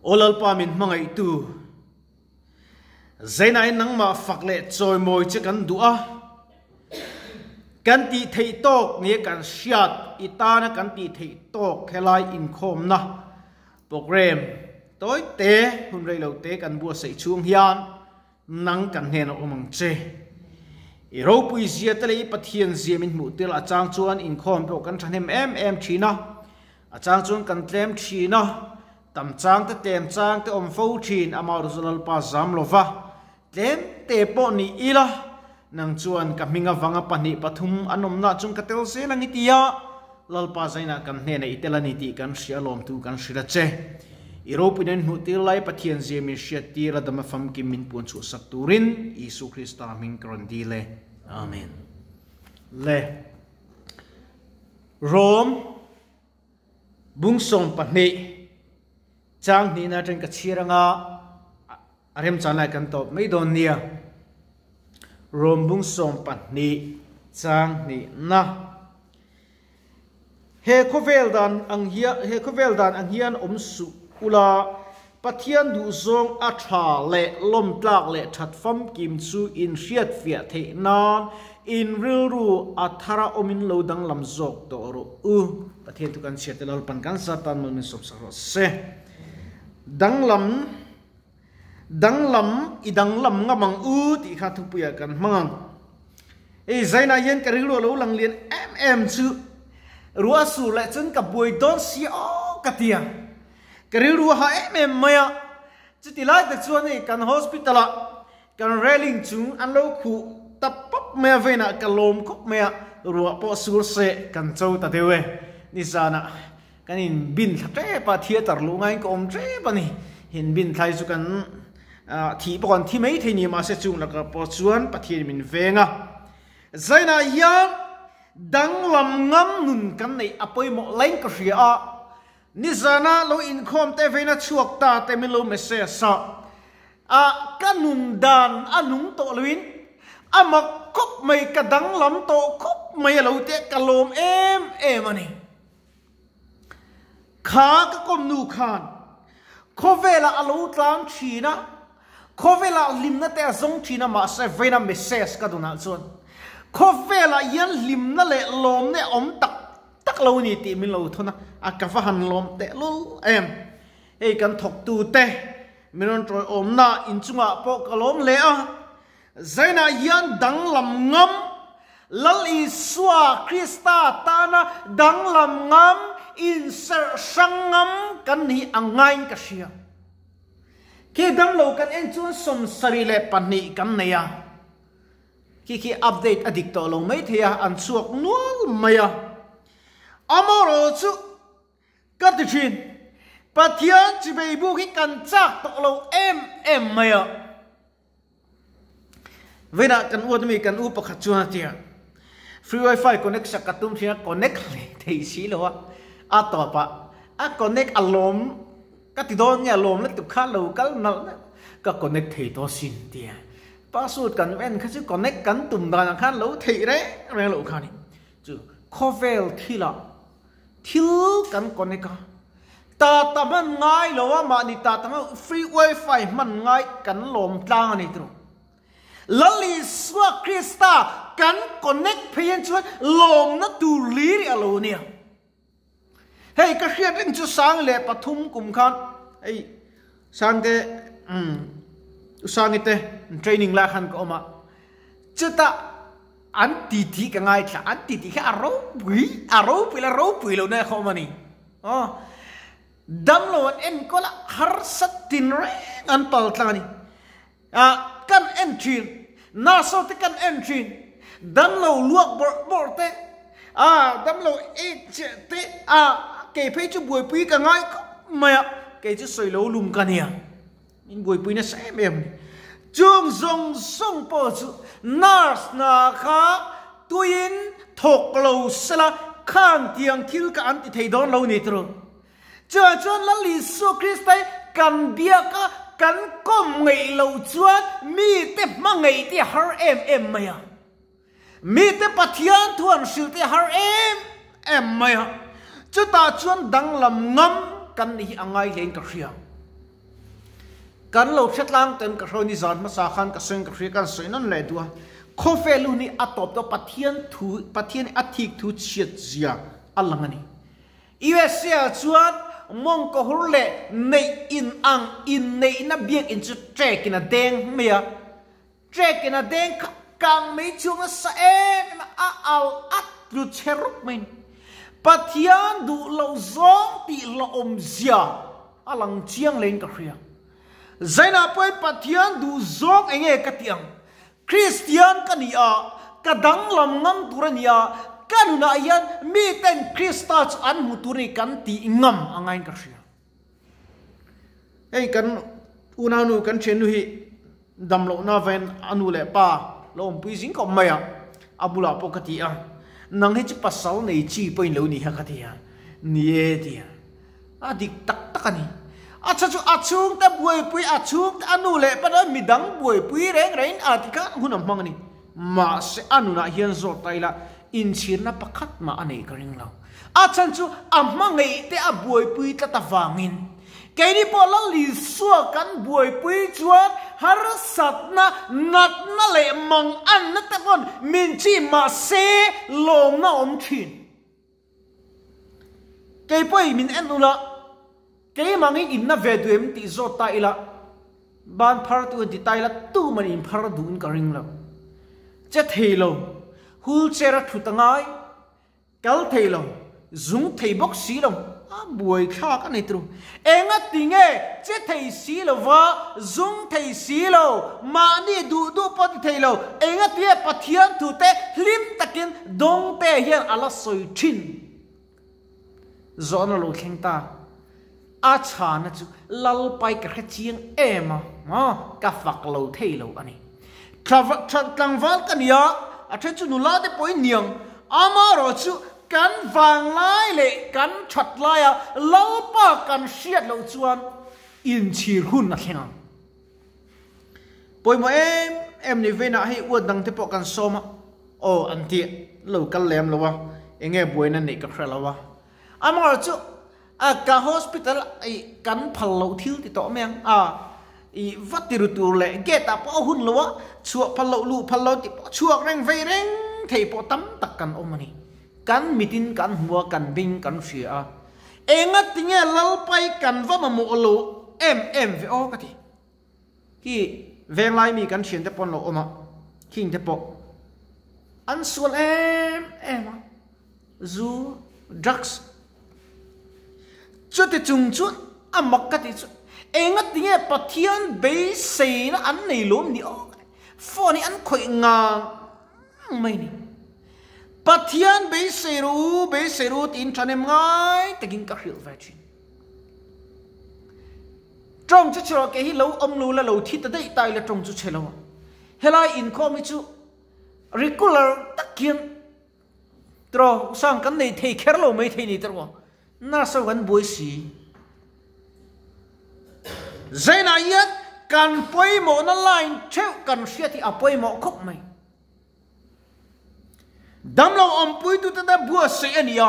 Olalpa min mangai tu zainai nangma fakle choi moi che kan dua kan ti thei tok nge kan siat itana kan ti thei tok khelai in khom na program tối te hun rei lo te kan bua sei chung hian nang kan hen omang che iro pui zia tele pathian zia min mu tel achang chuan in khom po kan thanem em thina achang chuan kan tlem thina tam chang te tem chang te om fo thin amar zulal pa zam lova tlem te po ni ila nang chuan ka minga wanga pani pathum anom na chung ka tel se lang itia lalpa zaina kan hne na itelani ti kan sialom tu kan sira che European hutil lai pathian zemi syati radama fam kim min pun chu sakturin Isu Krista min krondile amen le Rom bungsong pani chang ni na tren ka chiranga arem chanai kan top mai don nia Rom bungsong pani chang ni na he khovel dan ang hian su ula pathian du zong atha le lom tlak le that fam kim chu in riat fia the nan in rilru athara omin lo dang lam zok to ro pathian tu kan setelal pan kan satan mon som saro se danglam idang lam ngamang ti kha thupuya kan mangang e zaina yen ka rilru lo lang lien em chu ruwa su le chen ka boi don si o katia Kariru ha em maya chitila ta chuani kan hospitala kan railing chung an lo khu tapap me vena kalom kop me ruwa po sur se kan chau ta dewe ni sana kanin bin thate pa theater lu ngai ko om tre pani hin bin thai chu kan thi pon thi mei thei ni ma se chung la ka po chuan pathian min venga zaina yang danglam ngam nun kan nei apoi mo lain ka ria Nizana lo in khom te vena chuak ta te min lo mese sa kanung dan anung to luin amak kop mai kadang lam to kop mai lo te kalom em ani kha ka kom nu khan khovela alo tlang china khovela limna te zong china ma se vena mese ka duna chon khovela yan limna le lom ne om tak lo ni ti min lo thona akafa han lom te lul em ei kan thok tu te minon troi om na in chunga po kalom le a zaina yan danglam ngam lal iswa Krista tana danglam ngam in ser sangam kan ni angai ka sia ke danglo kan en chun som sari le pani kan neya ki update adik to lo mai thea an chuak nual maya amoro chu katichin pathian chi bei bu ki kan chak to lo em maya vena kan u mi kan u pakhat chuan tia free wifi connect sa katum thina connect le thei si lo a to pa a connect alom ka ti don nya lom le tu kha lo kal nal ka connect thei to sin tia password kan ven kha chu connect kan tum dan khan lo thei re lo khani chu khovel thila thil kan connect ta taman ngai lo ma ni ta tama free wifi man ngai kan lom tlang ani tru lali swa Krista kan connect phen chuan lom na tu li alo nia hey ka khiat in chu sang le pathum kum khan ei sang te sang ite training la khan ko ma chuta an ti ka ngai thla an ti kha aro pui lo na khomani dam lo en kola har satin re an pal tlani kan entry na so te kan entry dam lo luak bor te dam lo e te ke phe chu buai pui ka ngai maya ke chu soi lo lum ka nia in buai pui na sem em chung zong song po chu nurse na kha tuin thok lo sala khan tiang thil ka an ti thei don lo ni tro chuan la li su Kristai kan bia ka kan kom ngei lo chuan mi te ma ngei ti har em maya mi te pathian thuan sil te har em maya chu ta chuan danglam ngam kan hi angai len ka ria kan lo phet lang tem ka hroni zan ma sa khan ka seng ka hri kan soinon le tua khofe lu ni atop to pathian athik thu chiat zia alangani USA chuan mong ko hurle nei in ang in nei na biak in chu trek in a deng mea trek in a deng kang mei chung sa em a al at lu cheruk main pathian du lo zong ti lo om zia alang chiang len ka hria zaina poi pathian du zong enge ka tiang Christian kania kadang lam ngam turania kanuna yan mi ten Christas an muturi kan ti ngam angain ka hria ei kan unanu kan chenu hi damlo na ven anu le pa lom pui jing ko maya abula pokati a nang hi pasal nei chi poin lo ni ha khatia nie dia adik tak takani acha chu achung ta buai pui achung anu le pa midang buai pui reng rein atika hunam mangani ma se anu na hian zo taila in chirna pakhat ma anei karing lo achan chu amangei te a buai pui ta tawangin keini pola li suwa kan buai pui chuan har satna natna le mang an na tapon min chi ma se lom na om thin kei poi min enula kei mangi inna veduem ti zo ta ila ban phar tu ti taila tu man in phar dun karing lo che thelo hul chera thutangai kal thelo zung thei bok si lo buai kha ka nei tru enga tinge che thei si lo wa zung thei si lo ma ni du pot thei lo enga tie pathian thu te hlim takin dong te hian ala soi thin zona lo khengta a cha na chu lal pai ka chiang ema ma ka fak lo thei lo ani tlangwal kania a then chu nula te poi niang ama ro chu kan vang lai le kan chat lai a lalpa kan siat lo chuan in chir hun na thengang poi mo em ni vena hi u dang te po kan soma o anti lo kal lem lo wa enge boina nei ka khra lo wa ama ro chu a ka hospital ai kan phal lo thil ti to meng a i vatiru tu le ge ta po hun lo wa chuak phal lo lu phal lo ti chuak reng vei reng thei po tam tak kan omani kan mitin kan hua kan bing kan sia enga tinge lalpai kan va ma mo lo em ve o ka ti ki veng lai mi kan chen te pon lo oma king te po an sual em zu drugs chu te chung chu amak ka ti chu enga tinge pathian be sei na an nei lom ni o phone ni an khoi nga mai ni pathian be seru tin chanem ngai taking ka hil vachin trong chu chro ke hi lo om lu la lo thi ta dei tai la trong chu chelo helai income chu regular takin tro sang kan nei thei kher lo mai thei ni tro na so gan boi si zaina yat kan poi mo na line cheu kan sia ti apoi mo khop mai damlo om pui tu ta bua se ania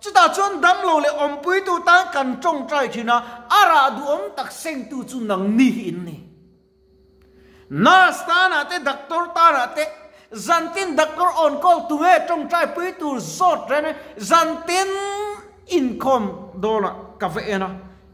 chuta chon damlo le om pui tu ta kan chong trai thina ara du om tak seng tu chu nang ni in ni nurse ta na te doctor ta na te zantin doctor on call tu he chong trai pui tu zot ren zantin income dola ka ve ena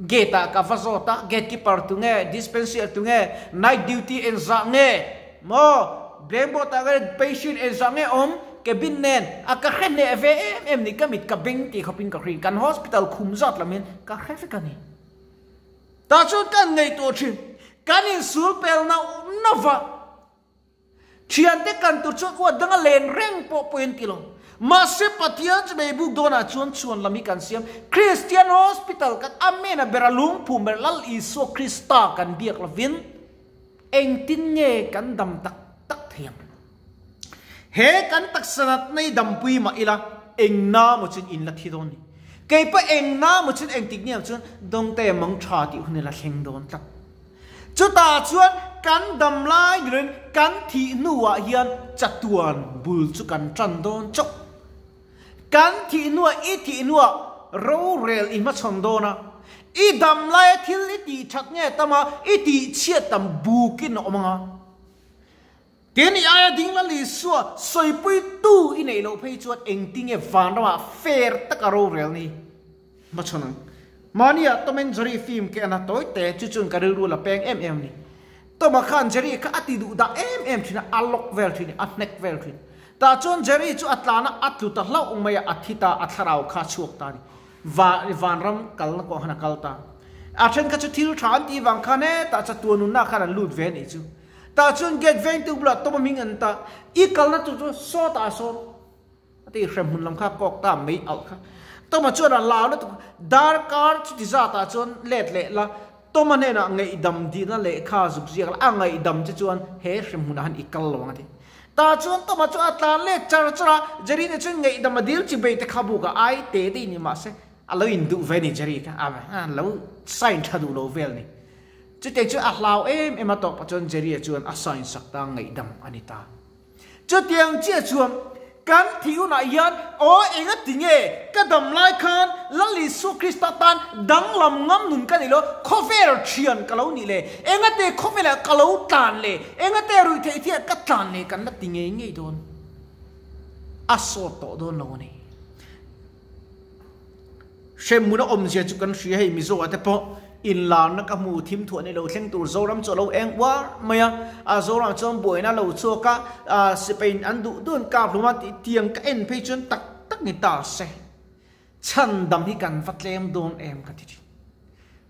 geta ka fa zota gatekeeper tu nge dispenser tu nge night duty en za nge mo blembo ta ga patient en za nge om ke bin nen aka khne ve em ni kamit ka bing ti khopin ka khri kan hospital khum zat lamen ka khefe kani ta chut kan nei to thin kan in sul pel na nova chian te kan tu chut wa danga len reng po point kilo ma se patian be bu dona chuan lami kan siam Christian hospital kan amena beralung pumer lal iso Krista kan biak lavin eng tin nge kan dam tak thiam he kan taksanat nei dampui ma ila eng na mo chin in la thidon ni ke pa eng na mo chin eng tik niam chun dong te mang tha ti hunela heng don tak chu ta chuan kan dam lai ren kan thi nuwa hian chatuan bul chu kan tran don chok kan thi nuwa i thi nuwa ro rel in ma chom dona i dam lai thil i ti thak nge tama i ti chiat tam bukin omanga ten i aya ding la li suwa soi pui tu i nei lo phei chuat eng ting e van ra fair takaro rel ni ma chonang mania tomen jari film ke ana toy te chu chun karu la peng ni to ma khan jari ka ati du da thina alok vel thina atnek vel thina ta chon jari chu atlana atlu ta lau maya athita atharau kha chuak ta ni van ram kal na ko hana kalta a then ka chu thil than ti wang khane ta cha tu nu na khan lut ve ni chu ta chun get veng tu bla to ming an ta I kal na tu so ta so ati rem hun lam kha kok ta mei al kha to ma chu na la na tu dar kar chu ti za ta chon let le la to ma ne na ngai dam di na le kha zup zi la ngai dam chu chuan he rem hun han ikal lo ngati ta chuan to ma chu atla le char chara jari ne chun ngai dam dil chi be te khabu ka ai te de ni ma se alo in du ve ni jari ka a lo sign thadu lo vel ni chu te chu a hlau em ma to pa chon jari chuan a sign sak ta ngai dam anita chu tiang che chuan kan thiu na yan o enga tinge ka dam lai khan lali su krista tan danglam ngam nun kan lo khover thian kalo ni le enga te khovela kalo tan le enga te ru the thia ka tan le kan na tinge ngei don aso to don lo ni shemuna om je chu kan hri hei mizo ate po in lan na ka mu thim thu ne lo thleng tur zoram cho lo eng wa maya a zoram chom boina lo chu ka spain an du dun ka pluma ti tiang ka en pe chun tak tak ni ta se chan dam hi kan fatlem don em ka ti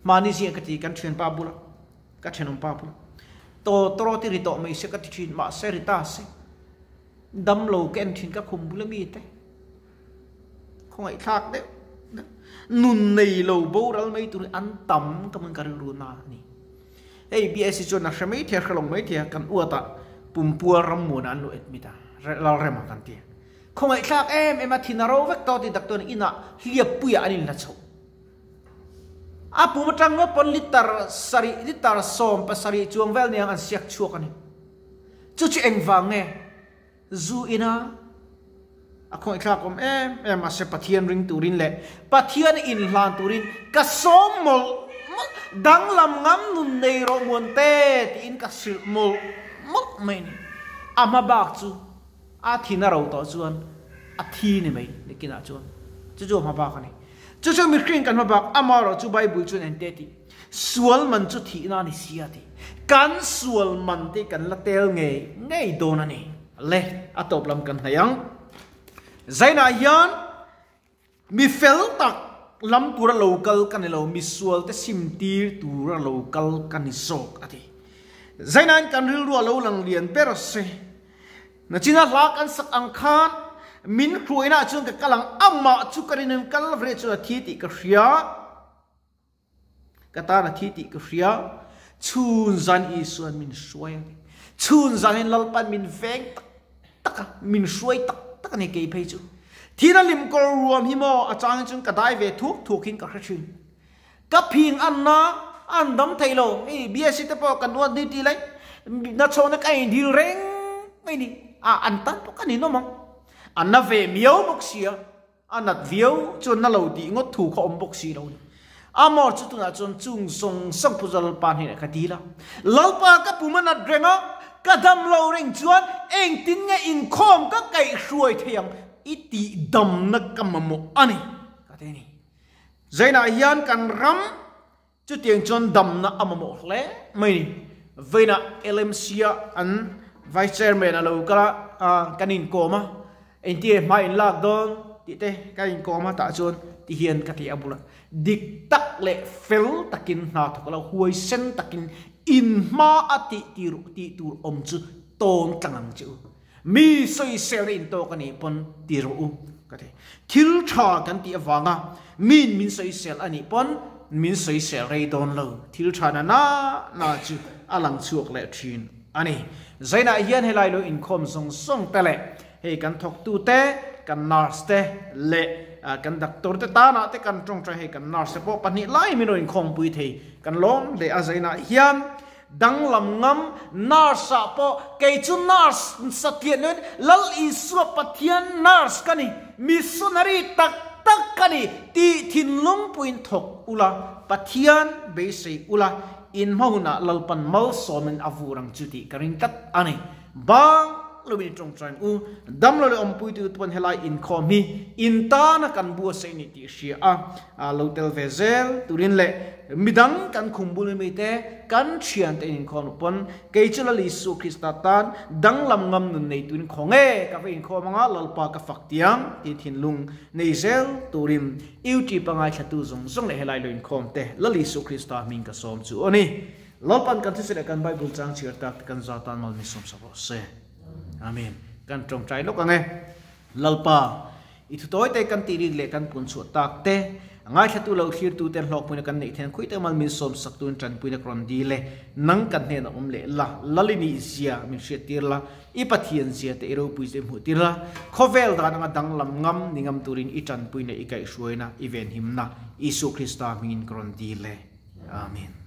mani si ka ti kan thlen pa bula ka thenom pa bula to tro ti ri to mai se ka ti thin ma se ri ta se dam lo ken thin ka khum bula mi te khoi thak de nun nei lo boral mai tu an tam ka man karu na ni ei bs chu na shmei the khlong mai the kan uata pumpua ram mun an lo etmita la rema kan ti khongai thak em athina ro vek to ti dak ton ina hliap puya anil na chho a pu matang no pon litar som pa sari chuang vel niang an siak chuak ani chu chi eng wang nge zu ina akong iklakom em ase pathian ring turin le pathian in hlan turin ka somol danglam ngam nun nei ro monte ti in ka sil mol mok mai ni ama bak chu a thina ro to chuan a thi ni mai ni kina chuan chu ma ba ka ni chu mi kring kan ma bak ama ro chu bible chuan en te ti sual man chu thi na ni sia ti kan sual man te kan la tel ngei do na ni le atop lam kan hayang zaina yan mi fel tak lam tura local kan lo mi sual te simtir tura local kan sok ati zaina kan ril ru lo lang lian per se na china la kan sak ang khan min kruina chung ka kalang amma chu karin kal vre chu thi ti ka hria kata na thi ti ka hria chun zan I suan min suai chun zan in lalpan min veng tak min suai tak ne ke phei chu thina lim ko ruam hi mo achang chung ka dai ve thuk hin ka khachin ka phing anna an dam thailo e bs te po kan wa di ti lai na chona kai dil reng mai ni an tan to kan ni no mong anna ve miao bok sia anat viau chon na lo di ngot thu kho om bok si lo amor chu tu na chon chung song sang puzal pan hi ka ti la lalpa ka pumana drenga kadam lo reng chuan eng tin nge in khom ka kai hruai thiam iti dam na kamamo ani ka te ni zaina hian kan ram chu tiang chon dam na amamo hle mai ni veina lmcia an vice chairman alo kala kanin koma enti mai lak don ti te kain koma ta chon ti hian ka ti abula dik tak le fel takin na thokala huai sen takin in ma ati ti tur om chu ton tlangang chu mi soi serin to kani pon tiru kate thil tha kan ti awanga min soi sel ani pon min soi sel rei don lo thil tha na chu alang chuak le thin ani zaina hian helai lo in khom song tele he kan thok tu te kan nurse te le kan doctor te ta na te kan trong tra he kan nurse po pani lai mi no in khom pui thei kan lom le a zaina hian danglam ngam narsa po kei chu nars sathian lal I suwa pathian nars kani missionary tak tak kani ti thin lung puin thok ula pathian be sei ula in mauna lalpan mal somen avurang chuti karing kat ani bang lobin trong tran u dam lo om pui tu pon helai in khomi in ta na kan bu se ni ti sia a lotel vezel turin le midang kan khumbul mi te kan chian te in khon pon ke chula li su kristatan danglam ngam nun nei tuin khonge ka ve in khomanga lalpa ka faktiang ti thin lung nei zel turim iuti pangai thatu zong zong le helai lo in khom te lali su krista min ka som chu oni lopan kan thise kan bible chang chir tak kan zatan mal mi som sabo se amen kan trong trai lok ange lalpa itu toy te kan tiri le kan pun chu tak te ngai thatu lo thir tu ten hlok puina kan nei then khui te mal min som sak tun tran puina kron di le nang kan ne na le la lalini zia min she tir la I pathian zia te ero pui se mu tir la khovel da nga danglam ngam ningam turin i tran puina I kai suina event himna Isu Krista min kron di le amen.